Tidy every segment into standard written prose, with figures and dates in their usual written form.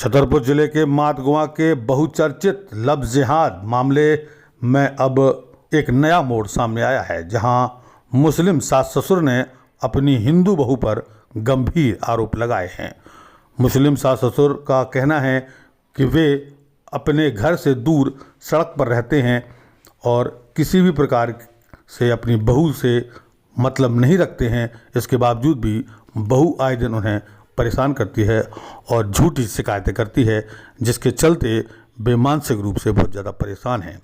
छतरपुर जिले के मातगुआ के बहुचर्चित लव जिहाद मामले में अब एक नया मोड़ सामने आया है, जहां मुस्लिम सास ससुर ने अपनी हिंदू बहू पर गंभीर आरोप लगाए हैं। मुस्लिम सास ससुर का कहना है कि वे अपने घर से दूर सड़क पर रहते हैं और किसी भी प्रकार से अपनी बहू से मतलब नहीं रखते हैं। इसके बावजूद भी बहू आए दिन उन्हें परेशान करती है और झूठी शिकायतें करती है, जिसके चलते वे मानसिक रूप से बहुत ज़्यादा परेशान हैं।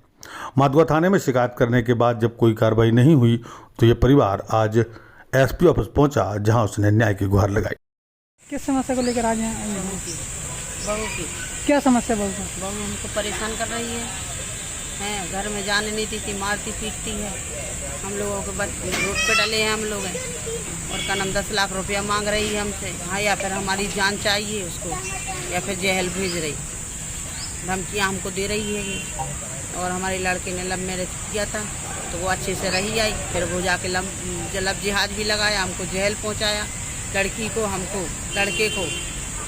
मातगुआ थाने में शिकायत करने के बाद जब कोई कार्रवाई नहीं हुई तो ये परिवार आज एसपी ऑफिस पहुंचा, जहां उसने न्याय की गुहार लगाई। किस समस्या को लेकर आज यहाँ आई हैं? बहू की क्या समस्या बहू को? बहू हमको परेशान कर रही है। घर में जाने नहीं देती, मारती पीटती है। हम लोगों के बच्चे रोड पे डले हैं हम लोग हैं, और का नाम 10 लाख रुपया मांग रही है हमसे। हाँ, या फिर हमारी जान चाहिए उसको, या फिर जेल भेज रही, धमकियाँ हमको दे रही है ये। और हमारे लड़के ने लव मैरिज किया था तो वो अच्छे से रही आई, फिर वो जाके लव जिहाद भी लगाया, हमको जेल पहुँचाया, लड़की को, हमको, लड़के को।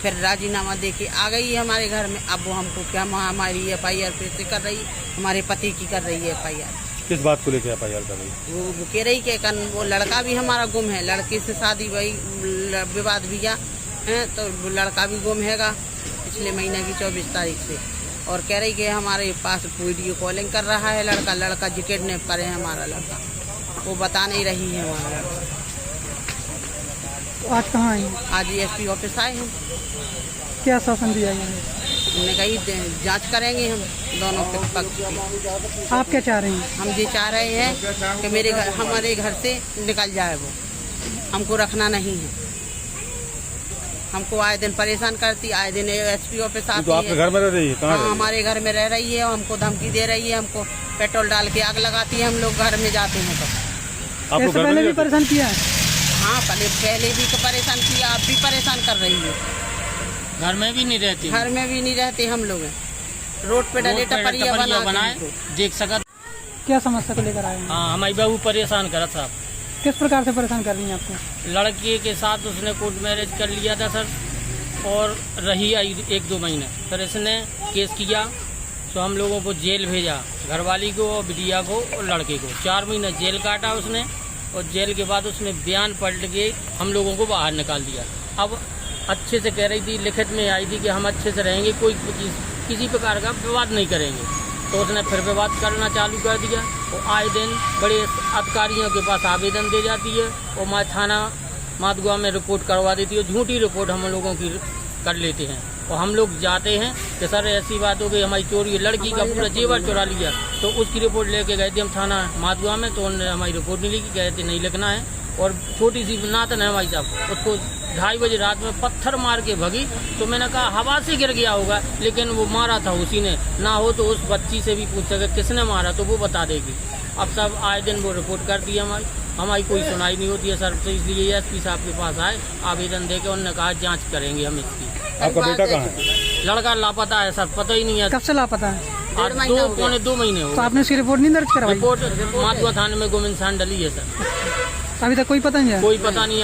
फिर राजीनामा दे के आ गई है हमारे घर में। अब वो हमको क्या हमारी FIR फिर से कर रही, हमारे पति की कर रही है FIR। किस बात को लेकर FIR कर रही है? वो कह रही कि वो लड़का भी हमारा गुम है, लड़के से शादी वही विवाद भी है, तो लड़का भी गुम हैगा पिछले महीने की 24 तारीख से। और कह रही कि हमारे पास वीडियो कॉलिंग कर रहा है लड़का जी किडनैप करे हमारा लड़का, वो बता नहीं रही है हमारा लड़का। तो आज कहाँ आई? आज SP ऑफिस आए हैं। क्या आश्वासन दिया है? हमने कही जांच करेंगे हम दोनों के पक्ष की। आप क्या चाह रहे हैं? हम ये चाह रहे हैं कि हमारे घर से निकल जाए वो, हमको रखना नहीं है। हमको आए दिन परेशान करती, आए दिन SP ऑफिस आती है। तो आपके घर में रह रही है? कहाँ? हाँ, हमारे घर में रह रही है, हमको धमकी दे रही है, हमको पेट्रोल डाल के आग लगाती है। हम लोग घर में जाते हैं तो आपको इससे पहले भी परेशान किया है? हाँ, पहले भी तो परेशान किया, अब भी परेशान कर रही है। घर में भी नहीं रहती, घर में भी नहीं रहते हम लोग, रोड पे डले टपरिया बनाए देख सकत। क्या समस्या को लेकर आए हैं? हाँ, हमारी बहू परेशान करा था। किस प्रकार से परेशान कर रही हैं आपको? लड़के के साथ उसने कोर्ट मैरिज कर लिया था सर, और रही आई 1-2 महीने, फिर इसने केस किया तो हम लोगों को जेल भेजा, घरवाली को, बिटिया को और लड़के को। 4 महीने जेल काटा उसने, और जेल के बाद उसने बयान पलट के हम लोगों को बाहर निकाल दिया। अब अच्छे से कह रही थी, लिखित में आई थी कि हम अच्छे से रहेंगे, कोई किसी प्रकार का विवाद नहीं करेंगे, तो उसने फिर विवाद करना चालू कर दिया। और आए दिन बड़े अधिकारियों के पास आवेदन दे जाती है और थाना मातगुआ में रिपोर्ट करवा देती है। झूठी रिपोर्ट हम लोगों की कर लेते हैं, और हम लोग जाते हैं कि सर ऐसी बात हो गई, हमारी चोरी, लड़की का पूरा जेवर चुरा लिया, तो उसकी रिपोर्ट लेके गए थे हम थाना मातगुआ में, तो उन्होंने हमारी रिपोर्ट नहीं लिखी, गए थे नहीं लिखना है। और छोटी सी नातन है हमारी साहब, उसको 2:30 बजे रात में पत्थर मार के भगी, तो मैंने कहा हवा से गिर गया होगा, लेकिन वो मारा था उसी ने, ना हो तो उस बच्ची से भी पूछ सके किसने मारा तो वो बता देगी। अब सब आए दिन वो रिपोर्ट करती है हमारी कोई सुनाई नहीं होती है सर, तो इसलिए SP साहब के पास आए, आवेदन देके उन्होंने कहा जांच करेंगे हम इसकी। आपका बेटा कहाँ है? लड़का लापता है सर, पता ही नहीं है। कब से लापता है? 2 महीने हो तो आपने उसकी रिपोर्ट नहीं दर्ज करवाई? रिपोर्ट मातगुआ थाने में गुम इंसान डली है सर, अभी तक कोई पता नहीं है? कोई पता नहीं है।